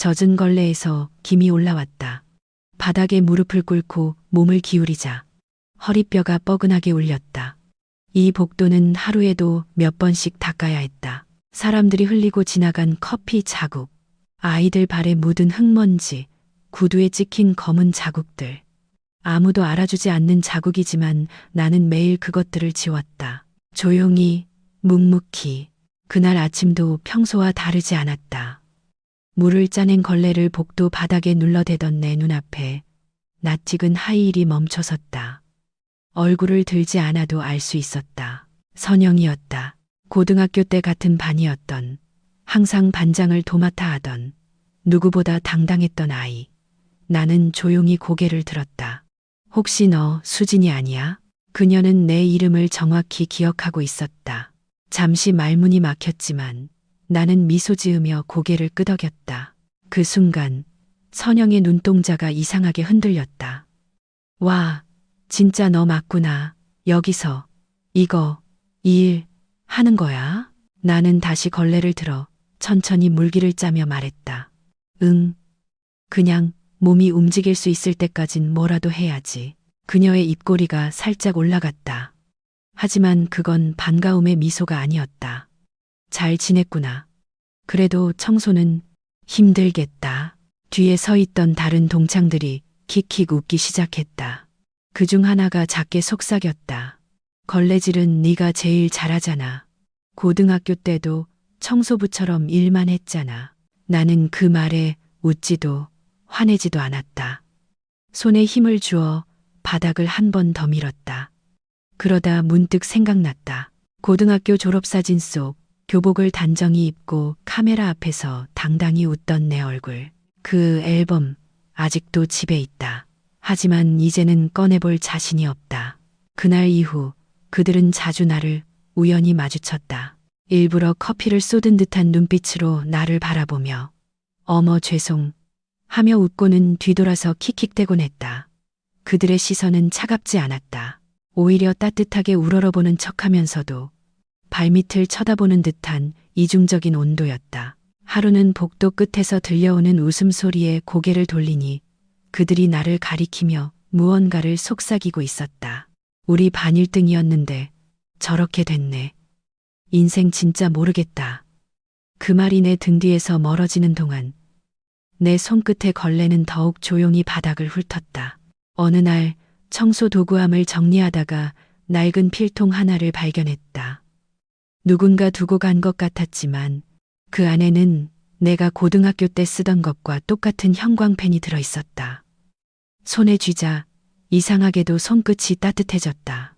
젖은 걸레에서 김이 올라왔다. 바닥에 무릎을 꿇고 몸을 기울이자 허리뼈가 뻐근하게 울렸다. 이 복도는 하루에도 몇 번씩 닦아야 했다. 사람들이 흘리고 지나간 커피 자국, 아이들 발에 묻은 흙먼지, 구두에 찍힌 검은 자국들. 아무도 알아주지 않는 자국이지만 나는 매일 그것들을 지웠다. 조용히, 묵묵히. 그날 아침도 평소와 다르지 않았다. 물을 짜낸 걸레를 복도 바닥에 눌러대던 내 눈앞에 낯익은 하이힐이 멈춰섰다. 얼굴을 들지 않아도 알 수 있었다. 선영이었다. 고등학교 때 같은 반이었던, 항상 반장을 도맡아 하던, 누구보다 당당했던 아이. 나는 조용히 고개를 들었다. 혹시 너 수진이 아니야? 그녀는 내 이름을 정확히 기억하고 있었다. 잠시 말문이 막혔지만 나는 미소 지으며 고개를 끄덕였다. 그 순간 선영의 눈동자가 이상하게 흔들렸다. 와, 진짜 너 맞구나. 여기서 이거 이 일 하는 거야? 나는 다시 걸레를 들어 천천히 물기를 짜며 말했다. 응. 그냥 몸이 움직일 수 있을 때까진 뭐라도 해야지. 그녀의 입꼬리가 살짝 올라갔다. 하지만 그건 반가움의 미소가 아니었다. 잘 지냈구나. 그래도 청소는 힘들겠다. 뒤에 서 있던 다른 동창들이 킥킥 웃기 시작했다. 그중 하나가 작게 속삭였다. 걸레질은 네가 제일 잘하잖아. 고등학교 때도 청소부처럼 일만 했잖아. 나는 그 말에 웃지도 화내지도 않았다. 손에 힘을 주어 바닥을 한 번 더 밀었다. 그러다 문득 생각났다. 고등학교 졸업사진 속 교복을 단정히 입고 카메라 앞에서 당당히 웃던 내 얼굴. 그 앨범 아직도 집에 있다. 하지만 이제는 꺼내볼 자신이 없다. 그날 이후 그들은 자주 나를 우연히 마주쳤다. 일부러 커피를 쏟은 듯한 눈빛으로 나를 바라보며 어머 죄송 하며 웃고는 뒤돌아서 킥킥대곤 했다. 그들의 시선은 차갑지 않았다. 오히려 따뜻하게 우러러보는 척하면서도 발밑을 쳐다보는 듯한 이중적인 온도였다. 하루는 복도 끝에서 들려오는 웃음소리에 고개를 돌리니 그들이 나를 가리키며 무언가를 속삭이고 있었다. 우리 반 1등이었는데 저렇게 됐네. 인생 진짜 모르겠다. 그 말이 내 등 뒤에서 멀어지는 동안 내 손끝의 걸레는 더욱 조용히 바닥을 훑었다. 어느 날 청소 도구함을 정리하다가 낡은 필통 하나를 발견했다. 누군가 두고 간 것 같았지만 그 안에는 내가 고등학교 때 쓰던 것과 똑같은 형광펜이 들어 있었다. 손에 쥐자 이상하게도 손끝이 따뜻해졌다.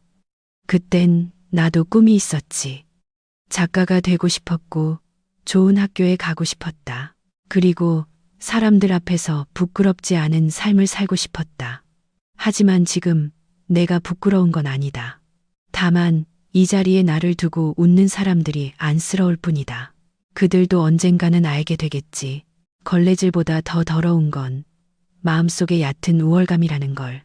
그땐 나도 꿈이 있었지. 작가가 되고 싶었고 좋은 학교에 가고 싶었다. 그리고 사람들 앞에서 부끄럽지 않은 삶을 살고 싶었다. 하지만 지금 내가 부끄러운 건 아니다. 다만 이 자리에 나를 두고 웃는 사람들이 안쓰러울 뿐이다. 그들도 언젠가는 알게 되겠지. 걸레질보다 더 더러운 건 마음속의 얕은 우월감이라는 걸.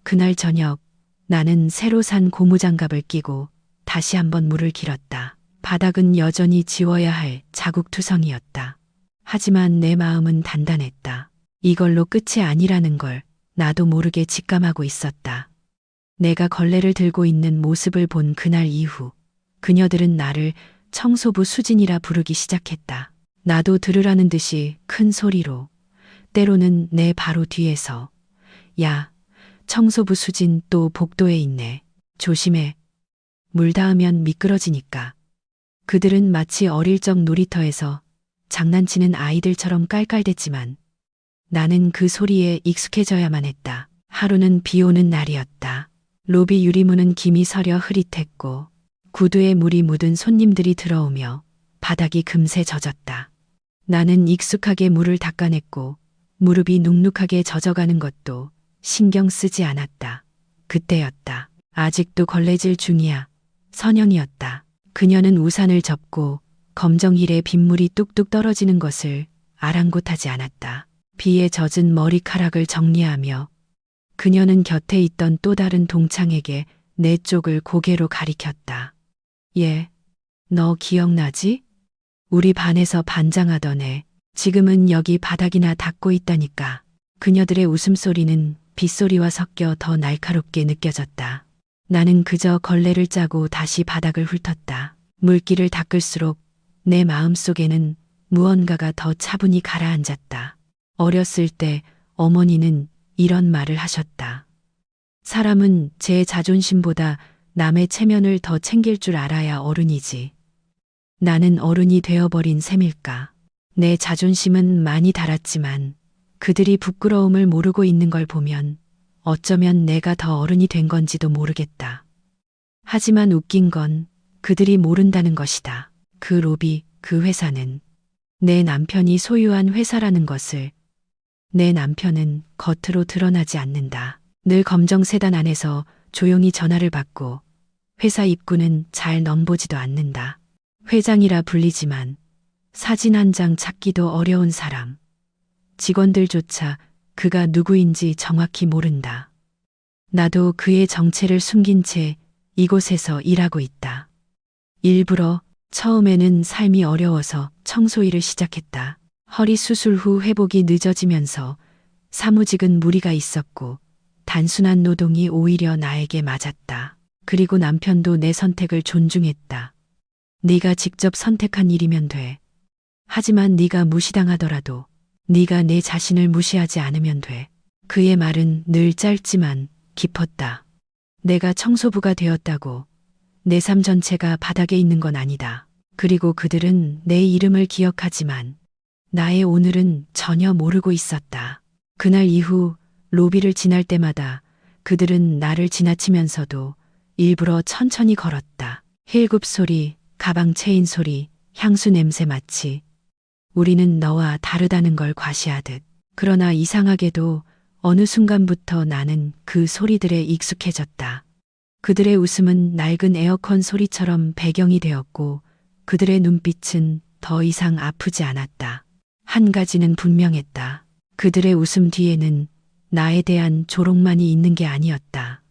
그날 저녁 나는 새로 산 고무장갑을 끼고 다시 한번 물을 길었다. 바닥은 여전히 지워야 할 자국투성이었다. 하지만 내 마음은 단단했다. 이걸로 끝이 아니라는 걸 나도 모르게 직감하고 있었다. 내가 걸레를 들고 있는 모습을 본 그날 이후 그녀들은 나를 청소부 수진이라 부르기 시작했다. 나도 들으라는 듯이 큰 소리로, 때로는 내 바로 뒤에서 야, 청소부 수진 또 복도에 있네. 조심해. 물 닿으면 미끄러지니까. 그들은 마치 어릴 적 놀이터에서 장난치는 아이들처럼 깔깔댔지만 나는 그 소리에 익숙해져야만 했다. 하루는 비 오는 날이었다. 로비 유리문은 김이 서려 흐릿했고 구두에 물이 묻은 손님들이 들어오며 바닥이 금세 젖었다. 나는 익숙하게 물을 닦아냈고 무릎이 눅눅하게 젖어가는 것도 신경 쓰지 않았다. 그때였다. 아직도 걸레질 중이야. 선영이었다. 그녀는 우산을 접고 검정힐에 빗물이 뚝뚝 떨어지는 것을 아랑곳하지 않았다. 비에 젖은 머리카락을 정리하며 그녀는 곁에 있던 또 다른 동창에게 내 쪽을 고개로 가리켰다. 얘, 너 기억나지? 우리 반에서 반장하던 애. 지금은 여기 바닥이나 닿고 있다니까. 그녀들의 웃음소리는 빗소리와 섞여 더 날카롭게 느껴졌다. 나는 그저 걸레를 짜고 다시 바닥을 훑었다. 물기를 닦을수록 내 마음속에는 무언가가 더 차분히 가라앉았다. 어렸을 때 어머니는 이런 말을 하셨다. 사람은 제 자존심보다 남의 체면을 더 챙길 줄 알아야 어른이지. 나는 어른이 되어버린 셈일까. 내 자존심은 많이 닳았지만 그들이 부끄러움을 모르고 있는 걸 보면 어쩌면 내가 더 어른이 된 건지도 모르겠다. 하지만 웃긴 건 그들이 모른다는 것이다. 그 로비, 그 회사는 내 남편이 소유한 회사라는 것을. 내 남편은 겉으로 드러나지 않는다. 늘 검정 세단 안에서 조용히 전화를 받고 회사 입구는 잘 넘보지도 않는다. 회장이라 불리지만 사진 한 장 찾기도 어려운 사람. 직원들조차 그가 누구인지 정확히 모른다. 나도 그의 정체를 숨긴 채 이곳에서 일하고 있다. 일부러 처음에는 삶이 어려워서 청소일을 시작했다. 허리 수술 후 회복이 늦어지면서 사무직은 무리가 있었고 단순한 노동이 오히려 나에게 맞았다. 그리고 남편도 내 선택을 존중했다. 네가 직접 선택한 일이면 돼. 하지만 네가 무시당하더라도 네가 내 자신을 무시하지 않으면 돼. 그의 말은 늘 짧지만 깊었다. 내가 청소부가 되었다고 내 삶 전체가 바닥에 있는 건 아니다. 그리고 그들은 내 이름을 기억하지만 나의 오늘은 전혀 모르고 있었다. 그날 이후 로비를 지날 때마다 그들은 나를 지나치면서도 일부러 천천히 걸었다. 힐굽 소리, 가방 체인 소리, 향수 냄새 마치 우리는 너와 다르다는 걸 과시하듯. 그러나 이상하게도 어느 순간부터 나는 그 소리들에 익숙해졌다. 그들의 웃음은 낡은 에어컨 소리처럼 배경이 되었고 그들의 눈빛은 더 이상 아프지 않았다. 한 가지는 분명했다. 그들의 웃음 뒤에는 나에 대한 조롱만이 있는 게 아니었다.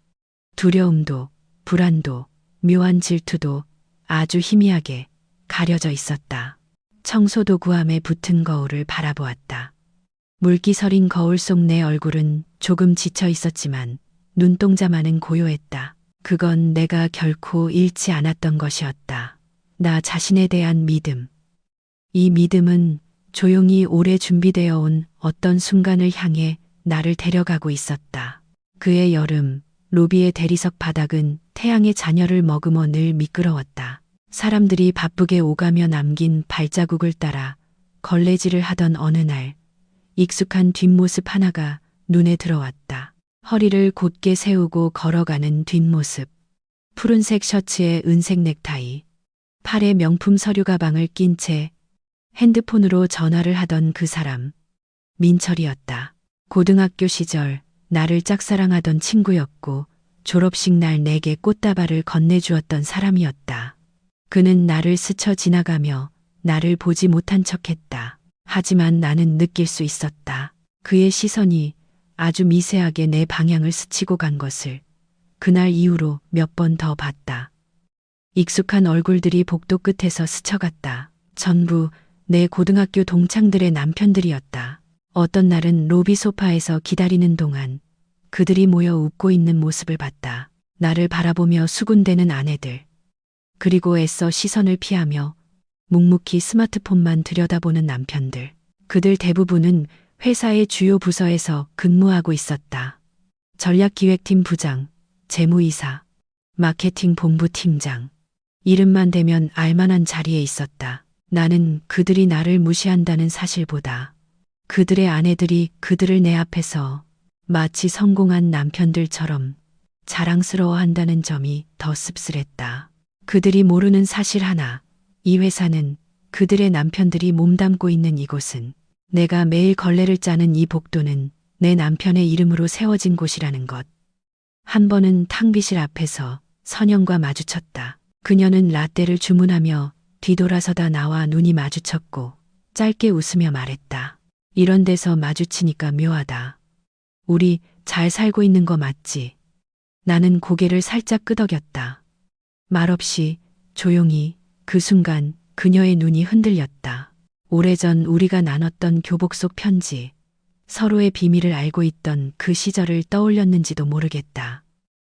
두려움도, 불안도, 묘한 질투도 아주 희미하게 가려져 있었다. 청소도구함에 붙은 거울을 바라보았다. 물기 서린 거울 속 내 얼굴은 조금 지쳐 있었지만 눈동자만은 고요했다. 그건 내가 결코 잃지 않았던 것이었다. 나 자신에 대한 믿음. 이 믿음은 조용히 오래 준비되어 온 어떤 순간을 향해 나를 데려가고 있었다. 그해 여름, 로비의 대리석 바닥은 태양의 잔여를 머금어 늘 미끄러웠다. 사람들이 바쁘게 오가며 남긴 발자국을 따라 걸레질을 하던 어느 날, 익숙한 뒷모습 하나가 눈에 들어왔다. 허리를 곧게 세우고 걸어가는 뒷모습. 푸른색 셔츠에 은색 넥타이, 팔에 명품 서류 가방을 낀 채 핸드폰으로 전화를 하던 그 사람. 민철이었다. 고등학교 시절 나를 짝사랑하던 친구였고 졸업식 날 내게 꽃다발을 건네주었던 사람이었다. 그는 나를 스쳐 지나가며 나를 보지 못한 척했다. 하지만 나는 느낄 수 있었다. 그의 시선이 아주 미세하게 내 방향을 스치고 간 것을 그날 이후로 몇 번 더 봤다. 익숙한 얼굴들이 복도 끝에서 스쳐갔다. 전부 내 고등학교 동창들의 남편들이었다. 어떤 날은 로비 소파에서 기다리는 동안 그들이 모여 웃고 있는 모습을 봤다. 나를 바라보며 수군대는 아내들. 그리고 애써 시선을 피하며 묵묵히 스마트폰만 들여다보는 남편들. 그들 대부분은 회사의 주요 부서에서 근무하고 있었다. 전략기획팀 부장, 재무이사, 마케팅 본부 팀장. 이름만 대면 알만한 자리에 있었다. 나는 그들이 나를 무시한다는 사실보다 그들의 아내들이 그들을 내 앞에서 마치 성공한 남편들처럼 자랑스러워한다는 점이 더 씁쓸했다. 그들이 모르는 사실 하나, 이 회사는, 그들의 남편들이 몸담고 있는 이곳은, 내가 매일 걸레를 짜는 이 복도는 내 남편의 이름으로 세워진 곳이라는 것. 한 번은 탕비실 앞에서 선영과 마주쳤다. 그녀는 라떼를 주문하며 뒤돌아서다 나와 눈이 마주쳤고 짧게 웃으며 말했다. 이런 데서 마주치니까 묘하다. 우리 잘 살고 있는 거 맞지? 나는 고개를 살짝 끄덕였다. 말없이 조용히 그 순간 그녀의 눈이 흔들렸다. 오래전 우리가 나눴던 교복 속 편지, 서로의 비밀을 알고 있던 그 시절을 떠올렸는지도 모르겠다.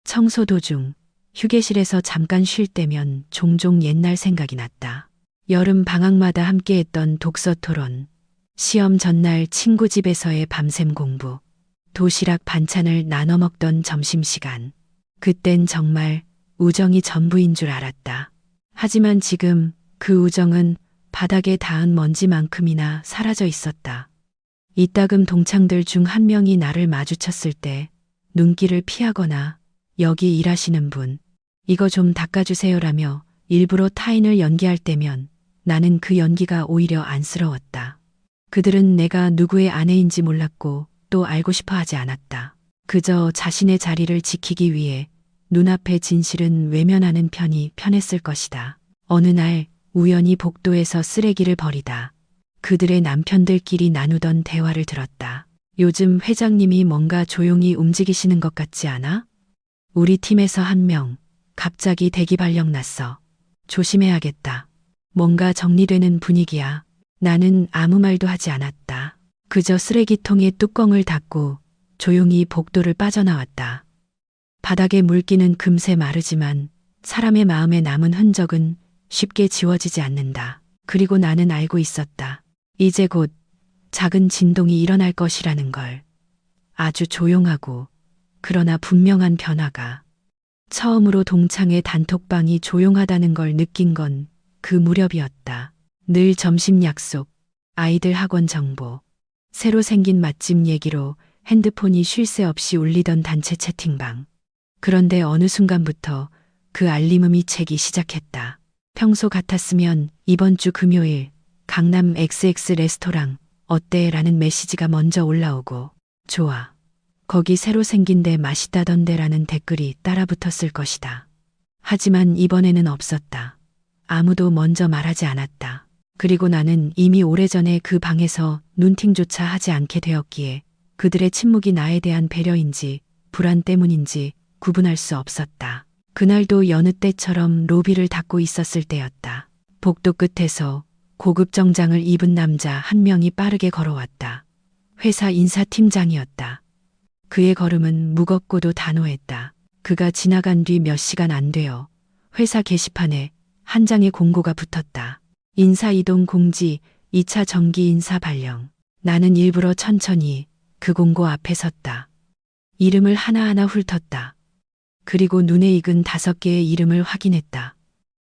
청소 도중, 휴게실에서 잠깐 쉴 때면 종종 옛날 생각이 났다. 여름 방학마다 함께했던 독서 토론, 시험 전날 친구 집에서의 밤샘 공부, 도시락 반찬을 나눠 먹던 점심시간. 그땐 정말 우정이 전부인 줄 알았다. 하지만 지금 그 우정은 바닥에 닿은 먼지만큼이나 사라져 있었다. 이따금 동창들 중 한 명이 나를 마주쳤을 때 눈길을 피하거나 여기 일하시는 분, 이거 좀 닦아주세요라며 일부러 타인을 연기할 때면 나는 그 연기가 오히려 안쓰러웠다. 그들은 내가 누구의 아내인지 몰랐고 또 알고 싶어 하지 않았다. 그저 자신의 자리를 지키기 위해 눈앞의 진실은 외면하는 편이 편했을 것이다. 어느 날 우연히 복도에서 쓰레기를 버리다 그들의 남편들끼리 나누던 대화를 들었다. 요즘 회장님이 뭔가 조용히 움직이시는 것 같지 않아? 우리 팀에서 한 명 갑자기 대기 발령 났어. 조심해야겠다. 뭔가 정리되는 분위기야. 나는 아무 말도 하지 않았다. 그저 쓰레기통의 뚜껑을 닫고 조용히 복도를 빠져나왔다. 바닥에 물기는 금세 마르지만 사람의 마음에 남은 흔적은 쉽게 지워지지 않는다. 그리고 나는 알고 있었다. 이제 곧 작은 진동이 일어날 것이라는 걸. 아주 조용하고 그러나 분명한 변화가. 처음으로 동창의 단톡방이 조용하다는 걸 느낀 건 그 무렵이었다. 늘 점심 약속, 아이들 학원 정보, 새로 생긴 맛집 얘기로 핸드폰이 쉴 새 없이 울리던 단체 채팅방. 그런데 어느 순간부터 그 알림음이 채기 시작했다. 평소 같았으면 이번 주 금요일 강남 XX 레스토랑 어때? 라는 메시지가 먼저 올라오고 좋아. 거기 새로 생긴 데 맛있다던데 라는 댓글이 따라붙었을 것이다. 하지만 이번에는 없었다. 아무도 먼저 말하지 않았다. 그리고 나는 이미 오래전에 그 방에서 눈팅조차 하지 않게 되었기에 그들의 침묵이 나에 대한 배려인지 불안 때문인지 구분할 수 없었다. 그날도 여느 때처럼 로비를 닦고 있었을 때였다. 복도 끝에서 고급 정장을 입은 남자 한 명이 빠르게 걸어왔다. 회사 인사팀장이었다. 그의 걸음은 무겁고도 단호했다. 그가 지나간 뒤 몇 시간 안 되어 회사 게시판에 한 장의 공고가 붙었다. 인사 이동 공지 2차 정기 인사 발령. 나는 일부러 천천히 그 공고 앞에 섰다. 이름을 하나하나 훑었다. 그리고 눈에 익은 5개의 이름을 확인했다.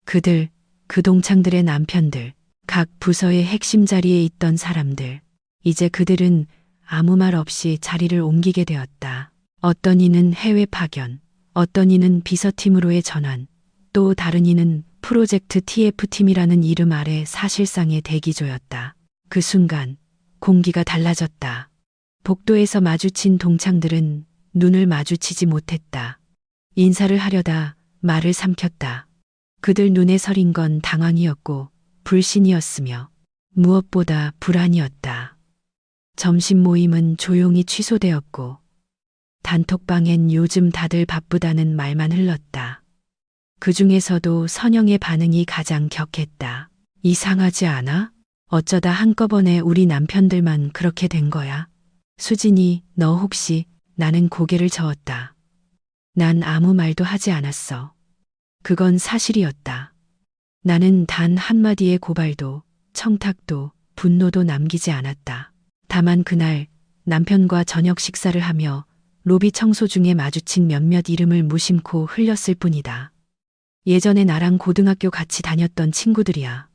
그들, 그 동창들의 남편들, 각 부서의 핵심 자리에 있던 사람들. 이제 그들은 아무 말 없이 자리를 옮기게 되었다. 어떤 이는 해외 파견, 어떤 이는 비서팀으로의 전환, 또 다른 이는 프로젝트 TF팀이라는 이름 아래 사실상의 대기조였다. 그 순간 공기가 달라졌다. 복도에서 마주친 동창들은 눈을 마주치지 못했다. 인사를 하려다 말을 삼켰다. 그들 눈에 서린 건 당황이었고 불신이었으며 무엇보다 불안이었다. 점심 모임은 조용히 취소되었고 단톡방엔 요즘 다들 바쁘다는 말만 흘렀다. 그 중에서도 선영의 반응이 가장 격했다. 이상하지 않아? 어쩌다 한꺼번에 우리 남편들만 그렇게 된 거야? 수진이, 너 혹시? 나는 고개를 저었다. 난 아무 말도 하지 않았어. 그건 사실이었다. 나는 단 한마디의 고발도, 청탁도, 분노도 남기지 않았다. 다만 그날 남편과 저녁 식사를 하며 로비 청소 중에 마주친 몇몇 이름을 무심코 흘렸을 뿐이다. 예전에 나랑 고등학교 같이 다녔던 친구들이야.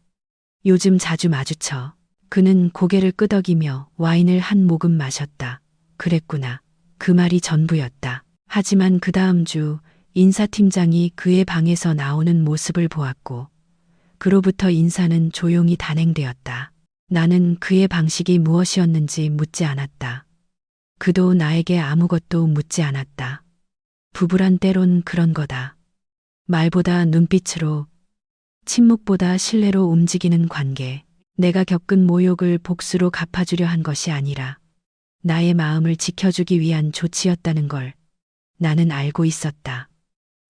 요즘 자주 마주쳐. 그는 고개를 끄덕이며 와인을 한 모금 마셨다. 그랬구나. 그 말이 전부였다. 하지만 그 다음 주 인사팀장이 그의 방에서 나오는 모습을 보았고 그로부터 인사는 조용히 단행되었다. 나는 그의 방식이 무엇이었는지 묻지 않았다. 그도 나에게 아무것도 묻지 않았다. 부부란 때론 그런 거다. 말보다 눈빛으로, 침묵보다 신뢰로 움직이는 관계. 내가 겪은 모욕을 복수로 갚아주려 한 것이 아니라 나의 마음을 지켜주기 위한 조치였다는 걸 나는 알고 있었다.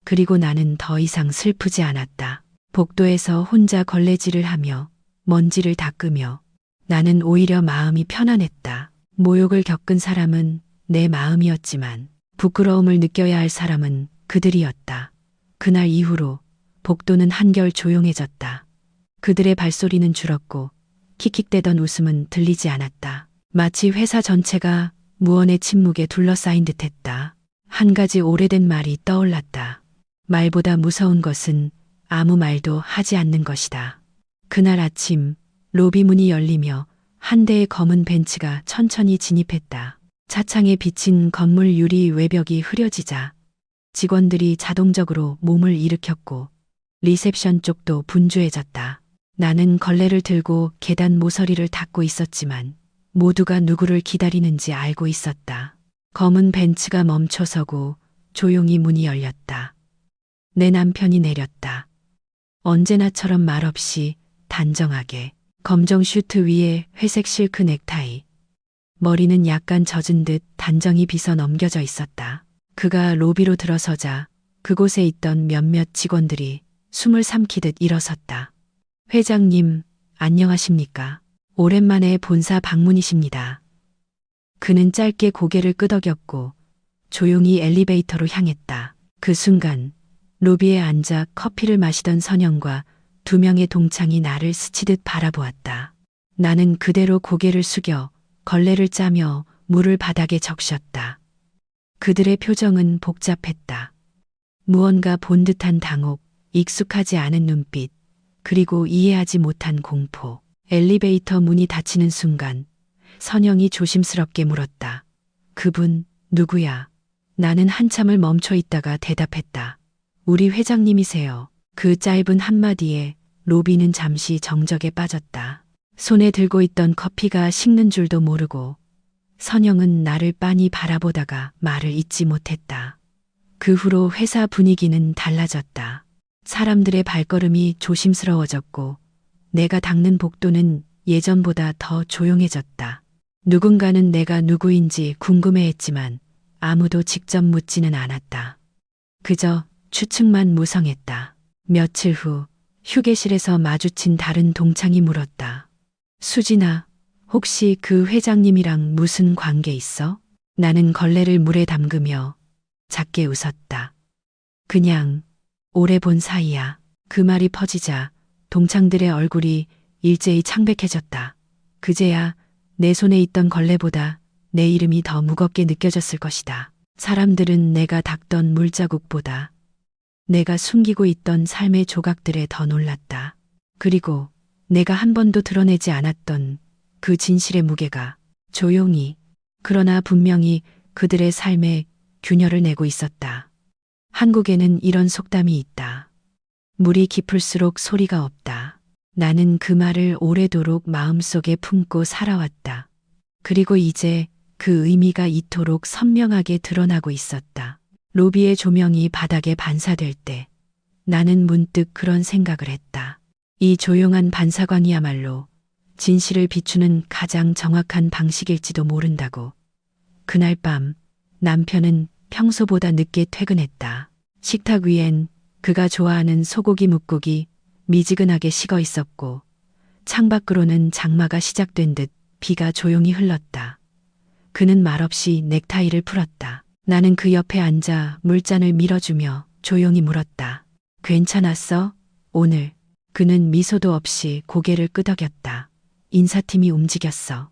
그리고 나는 더 이상 슬프지 않았다. 복도에서 혼자 걸레질을 하며 먼지를 닦으며 나는 오히려 마음이 편안했다. 모욕을 겪은 사람은 내 마음이었지만 부끄러움을 느껴야 할 사람은 그들이었다. 그날 이후로 복도는 한결 조용해졌다. 그들의 발소리는 줄었고 킥킥대던 웃음은 들리지 않았다. 마치 회사 전체가 무언의 침묵에 둘러싸인 듯했다. 한 가지 오래된 말이 떠올랐다. 말보다 무서운 것은 아무 말도 하지 않는 것이다. 그날 아침 로비 문이 열리며 한 대의 검은 벤츠가 천천히 진입했다. 차창에 비친 건물 유리 외벽이 흐려지자 직원들이 자동적으로 몸을 일으켰고 리셉션 쪽도 분주해졌다. 나는 걸레를 들고 계단 모서리를 닦고 있었지만 모두가 누구를 기다리는지 알고 있었다. 검은 벤츠가 멈춰서고 조용히 문이 열렸다. 내 남편이 내렸다. 언제나처럼 말없이 단정하게 검정 슈트 위에 회색 실크 넥타이. 머리는 약간 젖은 듯 단정히 빗어 넘겨져 있었다. 그가 로비로 들어서자 그곳에 있던 몇몇 직원들이 숨을 삼키듯 일어섰다. 회장님, 안녕하십니까? 오랜만에 본사 방문이십니다. 그는 짧게 고개를 끄덕였고 조용히 엘리베이터로 향했다. 그 순간 로비에 앉아 커피를 마시던 선영과 두 명의 동창이 나를 스치듯 바라보았다. 나는 그대로 고개를 숙여 걸레를 짜며 물을 바닥에 적셨다. 그들의 표정은 복잡했다. 무언가 본 듯한 당혹, 익숙하지 않은 눈빛, 그리고 이해하지 못한 공포. 엘리베이터 문이 닫히는 순간 선영이 조심스럽게 물었다. 그분 누구야? 나는 한참을 멈춰 있다가 대답했다. 우리 회장님이세요. 그 짧은 한마디에 로비는 잠시 정적에 빠졌다. 손에 들고 있던 커피가 식는 줄도 모르고 선영은 나를 빤히 바라보다가 말을 잇지 못했다. 그 후로 회사 분위기는 달라졌다. 사람들의 발걸음이 조심스러워졌고 내가 닦는 복도는 예전보다 더 조용해졌다. 누군가는 내가 누구인지 궁금해했지만 아무도 직접 묻지는 않았다. 그저 추측만 무성했다. 며칠 후 휴게실에서 마주친 다른 동창이 물었다. 수진아, 혹시 그 회장님이랑 무슨 관계 있어? 나는 걸레를 물에 담그며 작게 웃었다. 그냥 오래 본 사이야. 그 말이 퍼지자 동창들의 얼굴이 일제히 창백해졌다. 그제야 내 손에 있던 걸레보다 내 이름이 더 무겁게 느껴졌을 것이다. 사람들은 내가 닦던 물자국보다 내가 숨기고 있던 삶의 조각들에 더 놀랐다. 그리고 내가 한 번도 드러내지 않았던 그 진실의 무게가 조용히 그러나 분명히 그들의 삶에 균열을 내고 있었다. 한국에는 이런 속담이 있다. 물이 깊을수록 소리가 없다. 나는 그 말을 오래도록 마음속에 품고 살아왔다. 그리고 이제 그 의미가 이토록 선명하게 드러나고 있었다. 로비의 조명이 바닥에 반사될 때 나는 문득 그런 생각을 했다. 이 조용한 반사광이야말로 진실을 비추는 가장 정확한 방식일지도 모른다고. 그날 밤 남편은 평소보다 늦게 퇴근했다. 식탁 위엔 그가 좋아하는 소고기 뭇국이 미지근하게 식어 있었고 창밖으로는 장마가 시작된 듯 비가 조용히 흘렀다. 그는 말없이 넥타이를 풀었다. 나는 그 옆에 앉아 물잔을 밀어주며 조용히 물었다. 괜찮았어? 오늘? 그는 미소도 없이 고개를 끄덕였다. 인사팀이 움직였어.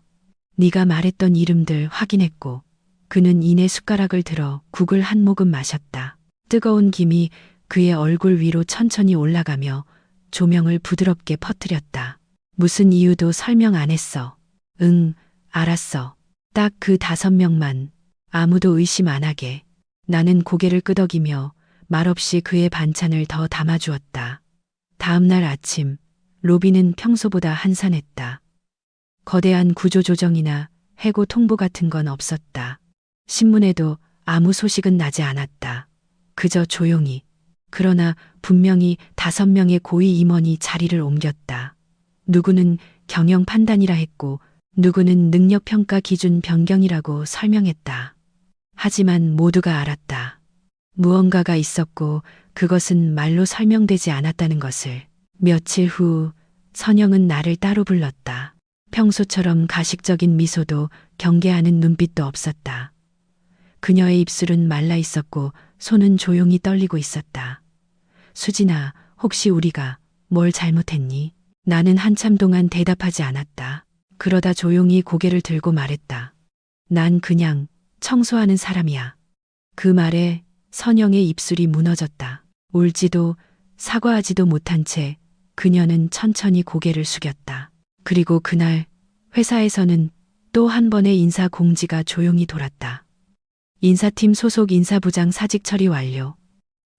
네가 말했던 이름들 확인했고. 그는 이내 숟가락을 들어 국을 한 모금 마셨다. 뜨거운 김이 그의 얼굴 위로 천천히 올라가며 조명을 부드럽게 퍼뜨렸다. 무슨 이유도 설명 안 했어. 응, 알았어. 딱 그 5명만. 아무도 의심 안 하게. 나는 고개를 끄덕이며 말없이 그의 반찬을 더 담아주었다. 다음 날 아침, 로비는 평소보다 한산했다. 거대한 구조조정이나 해고 통보 같은 건 없었다. 신문에도 아무 소식은 나지 않았다. 그저 조용히. 그러나 분명히 5명의 고위 임원이 자리를 옮겼다. 누구는 경영 판단이라 했고 누구는 능력평가 기준 변경이라고 설명했다. 하지만 모두가 알았다. 무언가가 있었고 그것은 말로 설명되지 않았다는 것을. 며칠 후 선영은 나를 따로 불렀다. 평소처럼 가식적인 미소도 경계하는 눈빛도 없었다. 그녀의 입술은 말라 있었고 손은 조용히 떨리고 있었다. 수진아, 혹시 우리가 뭘 잘못했니? 나는 한참 동안 대답하지 않았다. 그러다 조용히 고개를 들고 말했다. 난 그냥 청소하는 사람이야. 그 말에 선영의 입술이 무너졌다. 울지도 사과하지도 못한 채 그녀는 천천히 고개를 숙였다. 그리고 그날 회사에서는 또 한 번의 인사 공지가 조용히 돌았다. 인사팀 소속 인사부장 사직 처리 완료.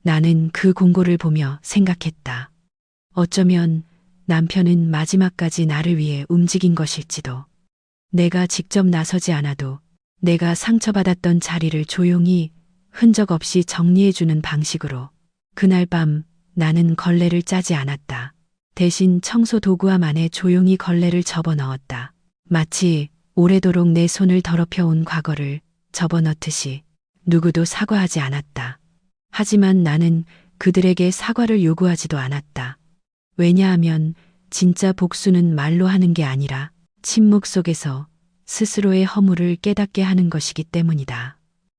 나는 그 공고를 보며 생각했다. 어쩌면 남편은 마지막까지 나를 위해 움직인 것일지도. 내가 직접 나서지 않아도 내가 상처받았던 자리를 조용히 흔적 없이 정리해주는 방식으로. 그날 밤 나는 걸레를 짜지 않았다. 대신 청소 도구함 안에 조용히 걸레를 접어 넣었다. 마치 오래도록 내 손을 더럽혀온 과거를 접어넣듯이. 누구도 사과하지 않았다. 하지만 나는 그들에게 사과를 요구하지도 않았다. 왜냐하면 진짜 복수는 말로 하는 게 아니라 침묵 속에서 스스로의 허물을 깨닫게 하는 것이기 때문이다.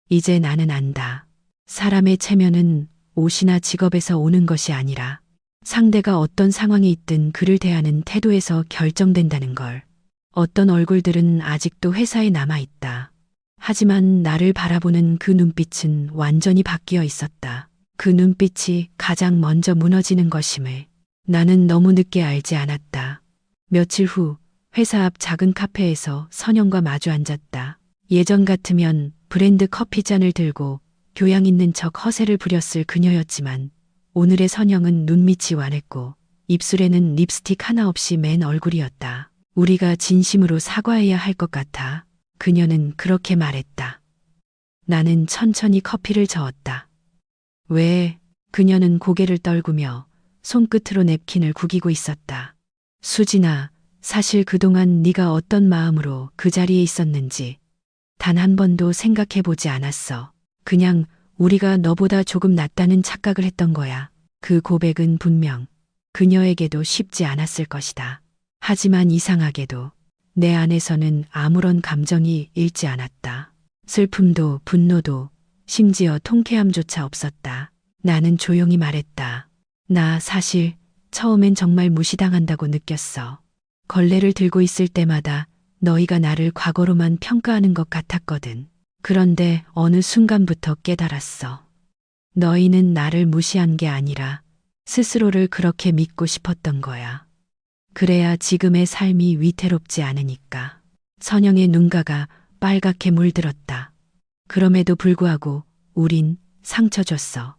이제 나는 안다. 사람의 체면은 옷이나 직업에서 오는 것이 아니라 상대가 어떤 상황에 있든 그를 대하는 태도에서 결정된다는 걸. 어떤 얼굴들은 아직도 회사에 남아있다. 하지만 나를 바라보는 그 눈빛은 완전히 바뀌어 있었다. 그 눈빛이 가장 먼저 무너지는 것임을 나는 너무 늦게 알지 않았다. 며칠 후 회사 앞 작은 카페에서 선영과 마주 앉았다. 예전 같으면 브랜드 커피잔을 들고 교양 있는 척 허세를 부렸을 그녀였지만 오늘의 선영은 눈밑이 완했고 입술에는 립스틱 하나 없이 맨 얼굴이었다. 우리가 진심으로 사과해야 할 것 같아. 그녀는 그렇게 말했다. 나는 천천히 커피를 저었다. 왜? 그녀는 고개를 떨구며 손끝으로 냅킨을 구기고 있었다. 수진아, 사실 그동안 네가 어떤 마음으로 그 자리에 있었는지 단 한 번도 생각해 보지 않았어. 그냥 우리가 너보다 조금 낫다는 착각을 했던 거야. 그 고백은 분명 그녀에게도 쉽지 않았을 것이다. 하지만 이상하게도 내 안에서는 아무런 감정이 일지 않았다. 슬픔도 분노도 심지어 통쾌함조차 없었다. 나는 조용히 말했다. 나 사실 처음엔 정말 무시당한다고 느꼈어. 걸레를 들고 있을 때마다 너희가 나를 과거로만 평가하는 것 같았거든. 그런데 어느 순간부터 깨달았어. 너희는 나를 무시한 게 아니라 스스로를 그렇게 믿고 싶었던 거야. 그래야 지금의 삶이 위태롭지 않으니까. 선영의 눈가가 빨갛게 물들었다. 그럼에도 불구하고 우린 상처 줬어.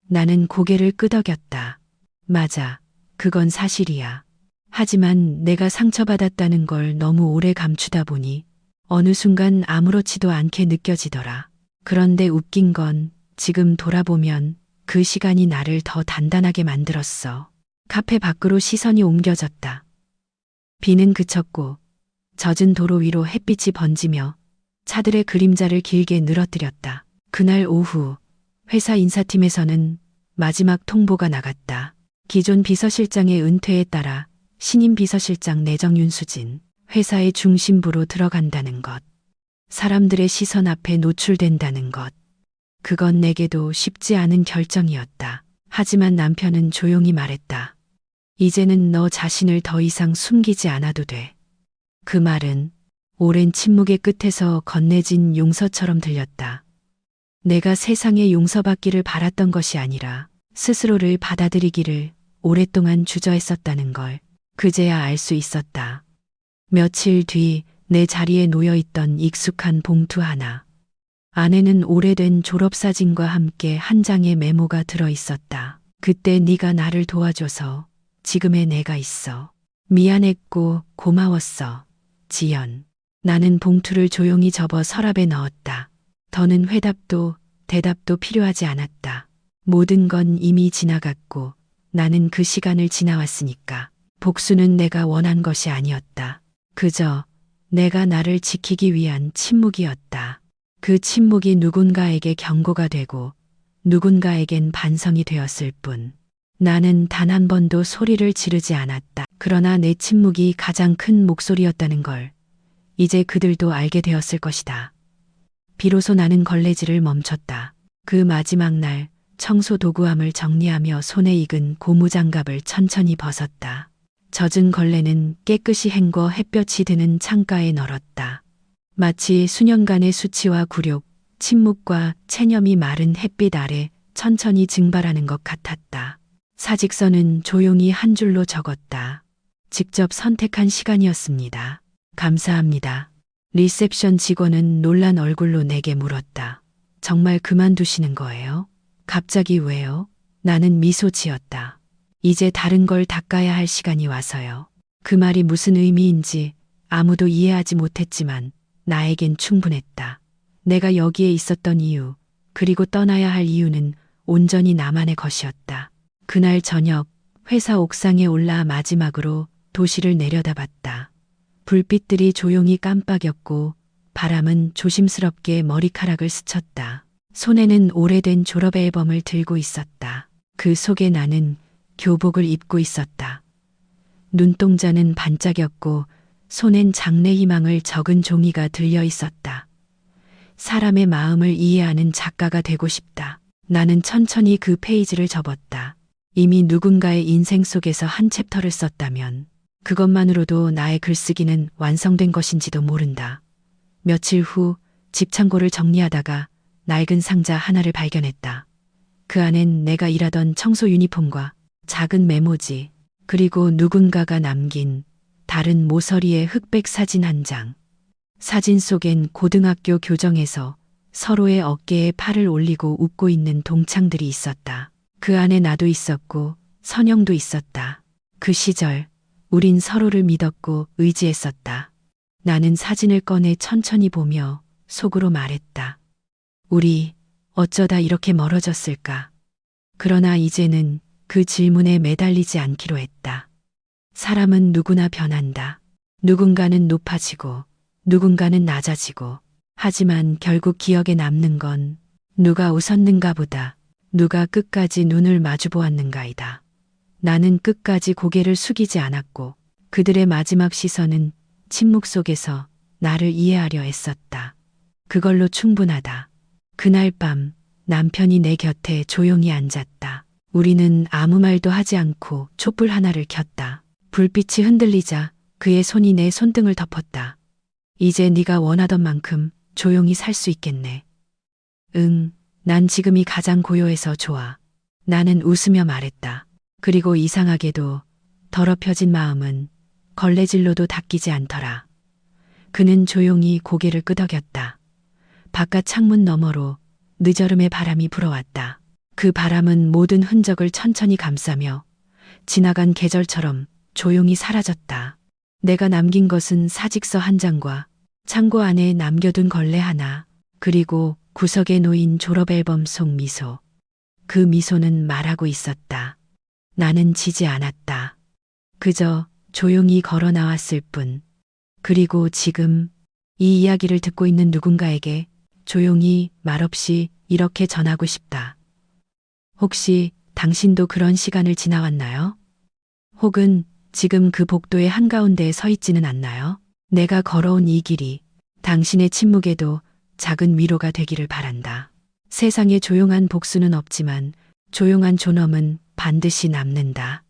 나는 고개를 끄덕였다. 맞아. 그건 사실이야. 하지만 내가 상처받았다는 걸 너무 오래 감추다 보니 어느 순간 아무렇지도 않게 느껴지더라. 그런데 웃긴 건 지금 돌아보면 그 시간이 나를 더 단단하게 만들었어. 카페 밖으로 시선이 옮겨졌다. 비는 그쳤고 젖은 도로 위로 햇빛이 번지며 차들의 그림자를 길게 늘어뜨렸다. 그날 오후 회사 인사팀에서는 마지막 통보가 나갔다. 기존 비서실장의 은퇴에 따라 신임 비서실장 내정 윤수진, 회사의 중심부로 들어간다는 것. 사람들의 시선 앞에 노출된다는 것. 그건 내게도 쉽지 않은 결정이었다. 하지만 남편은 조용히 말했다. 이제는 너 자신을 더 이상 숨기지 않아도 돼. 그 말은 오랜 침묵의 끝에서 건네진 용서처럼 들렸다. 내가 세상에 용서받기를 바랐던 것이 아니라 스스로를 받아들이기를 오랫동안 주저했었다는 걸 그제야 알 수 있었다. 며칠 뒤 내 자리에 놓여있던 익숙한 봉투 하나. 안에는 오래된 졸업사진과 함께 한 장의 메모가 들어있었다. 그때 네가 나를 도와줘서 지금의 내가 있어. 미안했고 고마웠어. 지연. 나는 봉투를 조용히 접어 서랍에 넣었다. 더는 회답도 대답도 필요하지 않았다. 모든 건 이미 지나갔고 나는 그 시간을 지나왔으니까. 복수는 내가 원한 것이 아니었다. 그저 내가 나를 지키기 위한 침묵이었다. 그 침묵이 누군가에게 경고가 되고 누군가에겐 반성이 되었을 뿐. 나는 단 한 번도 소리를 지르지 않았다. 그러나 내 침묵이 가장 큰 목소리였다는 걸 이제 그들도 알게 되었을 것이다. 비로소 나는 걸레질을 멈췄다. 그 마지막 날 청소 도구함을 정리하며 손에 익은 고무장갑을 천천히 벗었다. 젖은 걸레는 깨끗이 헹궈 햇볕이 드는 창가에 널었다. 마치 수년간의 수치와 굴욕, 침묵과 체념이 마른 햇빛 아래 천천히 증발하는 것 같았다. 사직서는 조용히 한 줄로 적었다. 직접 선택한 시간이었습니다. 감사합니다. 리셉션 직원은 놀란 얼굴로 내게 물었다. 정말 그만두시는 거예요? 갑자기 왜요? 나는 미소 지었다. 이제 다른 걸 닦아야 할 시간이 와서요. 그 말이 무슨 의미인지 아무도 이해하지 못했지만 나에겐 충분했다. 내가 여기에 있었던 이유, 그리고 떠나야 할 이유는 온전히 나만의 것이었다. 그날 저녁 회사 옥상에 올라 마지막으로 도시를 내려다봤다. 불빛들이 조용히 깜빡였고 바람은 조심스럽게 머리카락을 스쳤다. 손에는 오래된 졸업 앨범을 들고 있었다. 그 속에 나는 교복을 입고 있었다. 눈동자는 반짝였고 손엔 장래 희망을 적은 종이가 들려 있었다. 사람의 마음을 이해하는 작가가 되고 싶다. 나는 천천히 그 페이지를 접었다. 이미 누군가의 인생 속에서 한 챕터를 썼다면 그것만으로도 나의 글쓰기는 완성된 것인지도 모른다. 며칠 후 집 창고를 정리하다가 낡은 상자 하나를 발견했다. 그 안엔 내가 일하던 청소 유니폼과 작은 메모지, 그리고 누군가가 남긴 다른 모서리의 흑백 사진 한 장. 사진 속엔 고등학교 교정에서 서로의 어깨에 팔을 올리고 웃고 있는 동창들이 있었다. 그 안에 나도 있었고 선영도 있었다. 그 시절 우린 서로를 믿었고 의지했었다. 나는 사진을 꺼내 천천히 보며 속으로 말했다. 우리 어쩌다 이렇게 멀어졌을까? 그러나 이제는 그 질문에 매달리지 않기로 했다. 사람은 누구나 변한다. 누군가는 높아지고 누군가는 낮아지고, 하지만 결국 기억에 남는 건 누가 웃었는가 보다 누가 끝까지 눈을 마주 보았는가이다. 나는 끝까지 고개를 숙이지 않았고 그들의 마지막 시선은 침묵 속에서 나를 이해하려 애썼다. 그걸로 충분하다. 그날 밤 남편이 내 곁에 조용히 앉았다. 우리는 아무 말도 하지 않고 촛불 하나를 켰다. 불빛이 흔들리자 그의 손이 내 손등을 덮었다. 이제 네가 원하던 만큼 조용히 살 수 있겠네. 응, 난 지금이 가장 고요해서 좋아. 나는 웃으며 말했다. 그리고 이상하게도 더럽혀진 마음은 걸레질로도 닦이지 않더라. 그는 조용히 고개를 끄덕였다. 바깥 창문 너머로 늦여름의 바람이 불어왔다. 그 바람은 모든 흔적을 천천히 감싸며 지나간 계절처럼 조용히 사라졌다. 내가 남긴 것은 사직서 한 장과 창고 안에 남겨둔 걸레 하나, 그리고 구석에 놓인 졸업 앨범 속 미소. 그 미소는 말하고 있었다. 나는 지지 않았다. 그저 조용히 걸어 나왔을 뿐. 그리고 지금 이 이야기를 듣고 있는 누군가에게 조용히 말없이 이렇게 전하고 싶다. 혹시 당신도 그런 시간을 지나왔나요? 혹은 지금 그 복도의 한가운데에 서 있지는 않나요? 내가 걸어온 이 길이 당신의 침묵에도 작은 위로가 되기를 바란다. 세상에 조용한 복수는 없지만 조용한 존엄은 반드시 남는다.